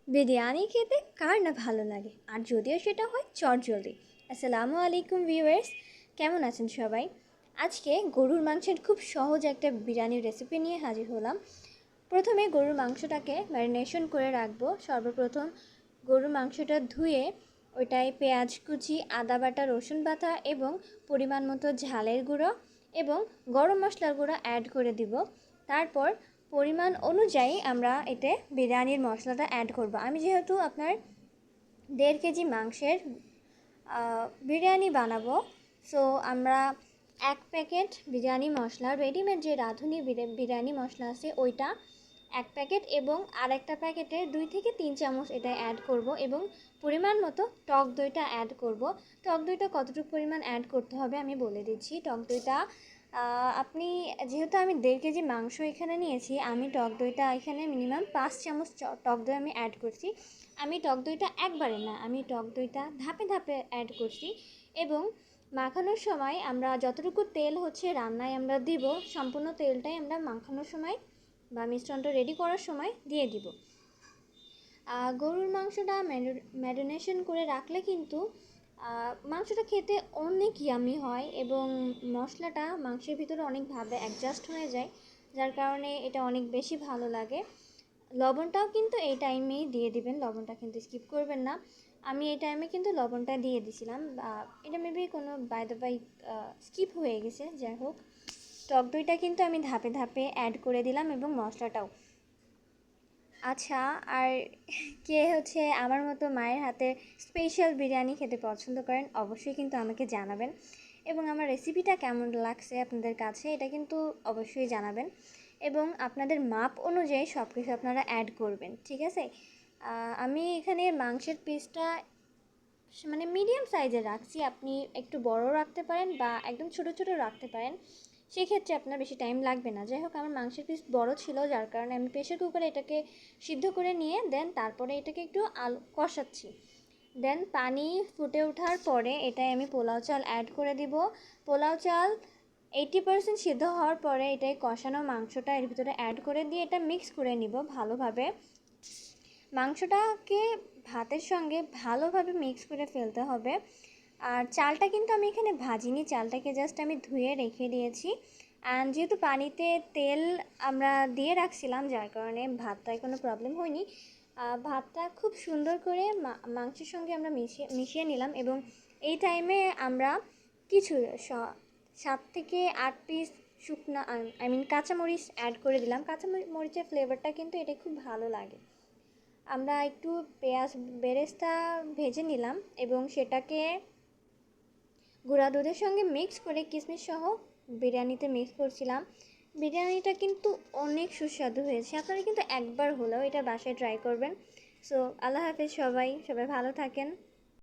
বিরিয়ানি খেতে কার না ভালো লাগে, আর যদিও সেটা হয় চটজলদি। আসসালামু আলাইকুম ভিউয়ার্স, কেমন আছেন সবাই? আজকে গরুর মাংসের খুব সহজ একটা বিরিয়ানির রেসিপি নিয়ে হাজির হলাম। প্রথমে গরুর মাংসটাকে ম্যারিনেশন করে রাখবো। সর্বপ্রথম গরুর মাংসটা ধুয়ে ওইটায় পেঁয়াজ কুচি, আদা বাটা, রসুন বাটা এবং পরিমাণ মতো ঝালের গুঁড়ো এবং গরম মশলার গুঁড়ো অ্যাড করে দিব। তারপর পরিমাণ অনুযায়ী আমরা এতে বিরিয়ানির মশলাটা অ্যাড করব। আমি যেহেতু আপনার 1.5 কেজি মাংসের বিরিয়ানি বানাবো, সো আমরা 1 প্যাকেট বিরিয়ানি মশলা, রেডিমেড যে রাঁধুনি বিরিয়ানি মশলা আছে ওইটা 1 প্যাকেট এবং আরেকটা প্যাকেটে 2 থেকে 3 চামচ এটা অ্যাড করব এবং পরিমাণ মতো টক দইটা অ্যাড করব। টক দইটা কতটুকু পরিমাণ অ্যাড করতে হবে আমি বলে দিচ্ছি। টক দইটা আপনি, যেহেতু আমি 1.5 কেজি মাংস এখানে নিয়েছি, আমি টক দইটা এখানে মিনিমাম 5 চামচ টক দই আমি অ্যাড করছি। আমি টক দইটা একবারে না, আমি টক দইটা ধাপে ধাপে অ্যাড করছি এবং মাখানোর সময় আমরা যতটুকু তেল হচ্ছে রান্নায় আমরা দিব, সম্পূর্ণ তেলটাই আমরা মাখানোর সময় বা মিশ্রণটা রেডি করার সময় দিয়ে দিব। গরুর মাংসটা ম্যারিনেশন করে রাখলে কিন্তু মাংসটা খেতে অনেক ইয়ামি হয় এবং মশলাটা মাংসের ভিতরে অনেকভাবে অ্যাডজাস্ট হয়ে যায়, যার কারণে এটা অনেক বেশি ভালো লাগে। লবণটাও কিন্তু এই টাইমেই দিয়ে দিবেন, লবণটা কিন্তু স্কিপ করবেন না। আমি এই টাইমে কিন্তু লবণটা দিয়ে দিছিলাম, এটা মেবি কোনো বাই দ্য বাই স্কিপ হয়ে গেছে। যাই হোক, টক দইটা কিন্তু আমি ধাপে ধাপে অ্যাড করে দিলাম এবং মশলাটাও। আচ্ছা, আর কে হচ্ছে আমার মতো মায়ের হাতে স্পেশাল বিরিয়ানি খেতে পছন্দ করেন, অবশ্যই কিন্তু আমাকে জানাবেন এবং আমার রেসিপিটা কেমন লাগছে আপনাদের কাছে এটা কিন্তু অবশ্যই জানাবেন এবং আপনাদের মাপ অনুযায়ী সব কিছু আপনারা অ্যাড করবেন, ঠিক আছে? আমি এখানে মাংসের পিসটা মানে মিডিয়াম সাইজের রাখছি, আপনি একটু বড় রাখতে পারেন বা একদম ছোট ছোট রাখতে পারেন, সেক্ষেত্রে আপনার বেশি টাইম লাগবে না। যাই হোক, আমার মাংসের পিস বড় ছিল, যার কারণে আমি প্রেশার কুকারে এটাকে সিদ্ধ করে নিয়ে দেন তারপরে এটাকে একটু আলু কষাচ্ছি। দেন পানি ফুটে ওঠার পরে এটাই আমি পোলাও চাল অ্যাড করে দিব। পোলাও চাল 80% সিদ্ধ হওয়ার পরে এটাই কষানো মাংসটা এর ভিতরে অ্যাড করে দিয়ে এটা মিক্স করে নিব ভালোভাবে। মাংসটাকে ভাতের সঙ্গে ভালোভাবে মিক্স করে ফেলতে হবে। আর চালটা কিন্তু আমি এখানে ভাজিনি, চালটাকে জাস্ট আমি ধুয়ে রেখে দিয়েছি। অ্যান্ড যেহেতু পানিতে তেল আমরা দিয়ে রাখছিলাম, যার কারণে ভাতটায় কোনো প্রবলেম হয়নি। ভাতটা খুব সুন্দর করে মাংসের সঙ্গে আমরা মিশিয়ে নিলাম এবং এই টাইমে আমরা কিছু 7 থেকে 8 পিস শুকনা কাঁচামরিচ অ্যাড করে দিলাম। কাঁচামরিচের ফ্লেভারটা কিন্তু এটা খুব ভালো লাগে। আমরা একটু পেঁয়াজ বেরেস্তা ভেজে নিলাম এবং সেটাকে গুঁড়া দুধের সঙ্গে মিক্স করে কিশমিশ সহ বিরিয়ানিতে মিক্স করছিলাম। বিরিয়ানিটা কিন্তু অনেক সুস্বাদু হয়েছে, আপনারা কিন্তু একবার হলেও এটা বাসায় ট্রাই করবেন। সো আল্লাহ হাফেজ, সবাই সবাই ভালো থাকেন।